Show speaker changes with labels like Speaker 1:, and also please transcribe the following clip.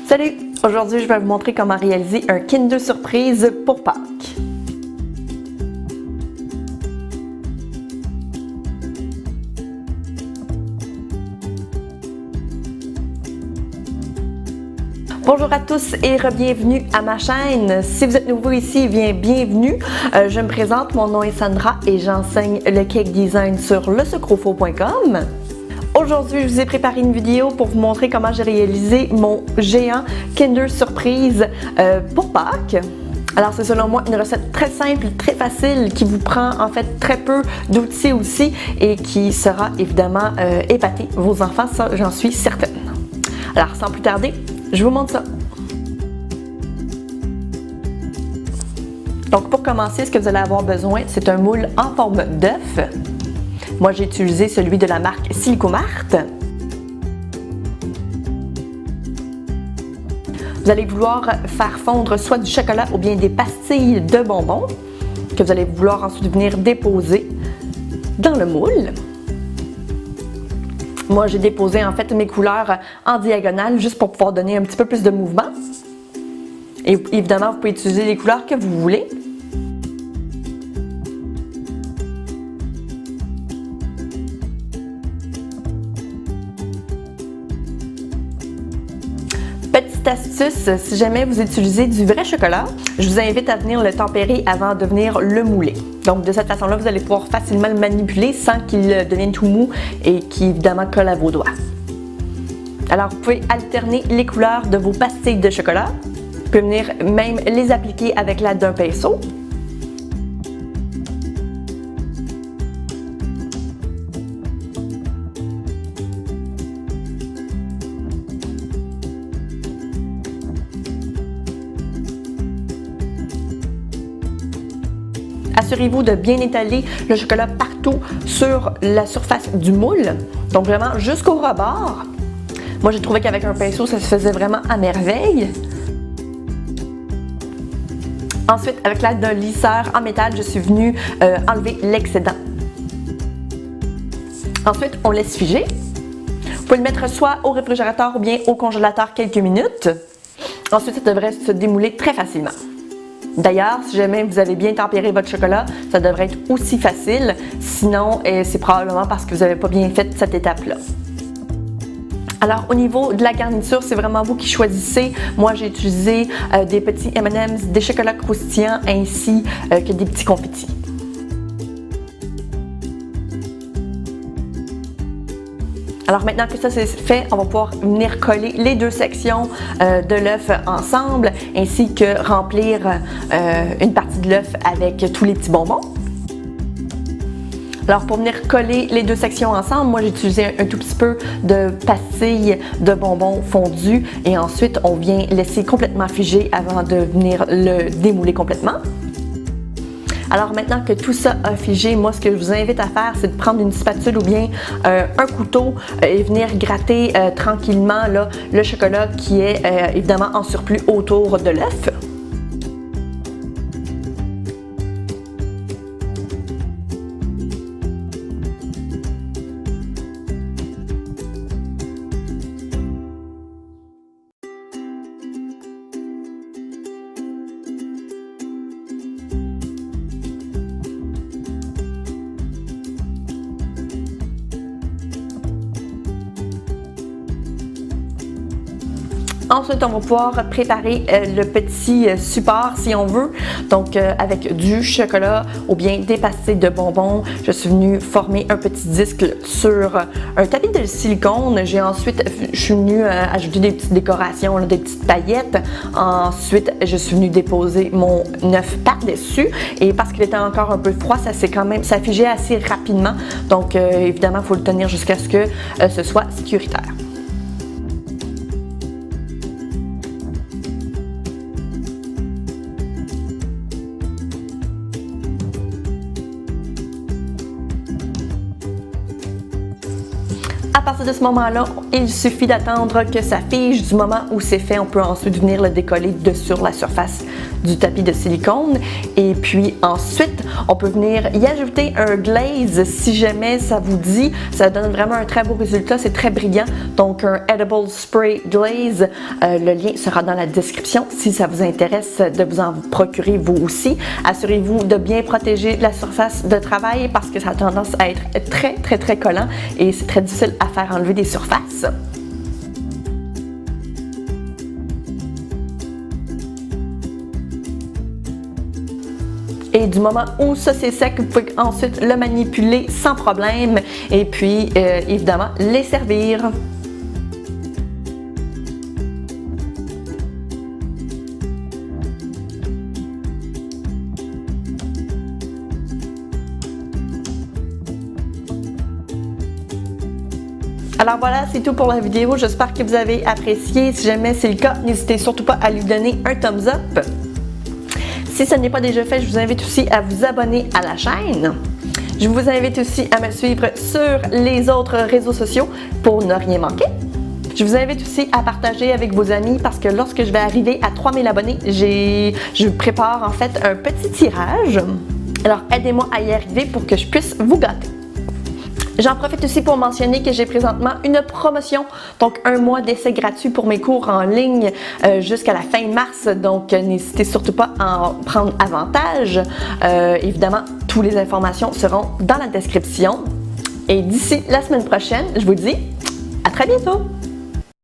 Speaker 1: Salut! Aujourd'hui, je vais vous montrer comment réaliser un Kinder Surprise pour Pâques. Bonjour à tous et bienvenue à ma chaîne. Si vous êtes nouveau ici, bienvenue. Je me présente, mon nom est Sandra et j'enseigne le cake design sur lesucrofaux.com. Aujourd'hui, je vous ai préparé une vidéo pour vous montrer comment j'ai réalisé mon géant Kinder Surprise pour Pâques. Alors, c'est selon moi une recette très simple, très facile, qui vous prend en fait très peu d'outils aussi et qui sera évidemment épater vos enfants, ça j'en suis certaine. Alors, sans plus tarder, je vous montre ça. Donc, pour commencer, ce que vous allez avoir besoin, c'est un moule en forme d'œuf. Moi, j'ai utilisé celui de la marque Silicomart. Vous allez vouloir faire fondre soit du chocolat ou bien des pastilles de bonbons que vous allez vouloir ensuite venir déposer dans le moule. Moi, j'ai déposé en fait mes couleurs en diagonale juste pour pouvoir donner un petit peu plus de mouvement. Et évidemment, vous pouvez utiliser les couleurs que vous voulez. Petite astuce, si jamais vous utilisez du vrai chocolat, je vous invite à venir le tempérer avant de venir le mouler. Donc de cette façon-là, vous allez pouvoir facilement le manipuler sans qu'il devienne tout mou et qui évidemment colle à vos doigts. Alors vous pouvez alterner les couleurs de vos pastilles de chocolat. Vous pouvez venir même les appliquer avec l'aide d'un pinceau. Assurez-vous de bien étaler le chocolat partout sur la surface du moule, donc vraiment jusqu'au rebord. Moi, j'ai trouvé qu'avec un pinceau, ça se faisait vraiment à merveille. Ensuite, avec l'aide d'un lisseur en métal, je suis venue enlever l'excédent. Ensuite, on laisse figer. Vous pouvez le mettre soit au réfrigérateur ou bien au congélateur quelques minutes. Ensuite, ça devrait se démouler très facilement. D'ailleurs, si jamais vous avez bien tempéré votre chocolat, ça devrait être aussi facile. Sinon, c'est probablement parce que vous n'avez pas bien fait cette étape-là. Alors, au niveau de la garniture, c'est vraiment vous qui choisissez. Moi, j'ai utilisé des petits M&M's, des chocolats croustillants ainsi que des petits confettis. Alors maintenant que ça c'est fait, on va pouvoir venir coller les deux sections de l'œuf ensemble ainsi que remplir une partie de l'œuf avec tous les petits bonbons. Alors pour venir coller les deux sections ensemble, moi j'ai utilisé un tout petit peu de pastilles de bonbons fondus et ensuite on vient laisser complètement figer avant de venir le démouler complètement. Alors maintenant que tout ça a figé, moi ce que je vous invite à faire, c'est de prendre une spatule ou bien un couteau et venir gratter tranquillement là, le chocolat qui est évidemment en surplus autour de l'œuf. Ensuite, on va pouvoir préparer le petit support si on veut. Donc, avec du chocolat ou bien des pastilles de bonbons. Je suis venue former un petit disque sur un tapis de silicone. Je suis venue ajouter des petites décorations, là, des petites paillettes. Ensuite, je suis venue déposer mon œuf par-dessus. Et parce qu'il était encore un peu froid, ça figeait assez rapidement. Donc, évidemment, il faut le tenir jusqu'à ce que ce soit sécuritaire. À partir de ce moment-là, il suffit d'attendre que ça fige. Du moment où c'est fait, on peut ensuite venir le décoller sur la surface du tapis de silicone. Et puis ensuite, on peut venir y ajouter un glaze si jamais ça vous dit. Ça donne vraiment un très beau résultat, c'est très brillant. Donc un Edible Spray Glaze, le lien sera dans la description si ça vous intéresse de vous en procurer vous aussi. Assurez-vous de bien protéger la surface de travail parce que ça a tendance à être très collant et c'est très difficile à faire enlever des surfaces. Et du moment où ça c'est sec, vous pouvez ensuite le manipuler sans problème et puis évidemment les servir. Alors voilà, c'est tout pour la vidéo. J'espère que vous avez apprécié. Si jamais c'est le cas, n'hésitez surtout pas à lui donner un thumbs up. Si ce n'est pas déjà fait, je vous invite aussi à vous abonner à la chaîne. Je vous invite aussi à me suivre sur les autres réseaux sociaux pour ne rien manquer. Je vous invite aussi à partager avec vos amis parce que lorsque je vais arriver à 3000 abonnés, je prépare en fait un petit tirage. Alors aidez-moi à y arriver pour que je puisse vous gâter. J'en profite aussi pour mentionner que j'ai présentement une promotion, donc un mois d'essai gratuit pour mes cours en ligne jusqu'à la fin mars, donc n'hésitez surtout pas à en prendre avantage. Évidemment, toutes les informations seront dans la description. Et d'ici la semaine prochaine, je vous dis à très bientôt!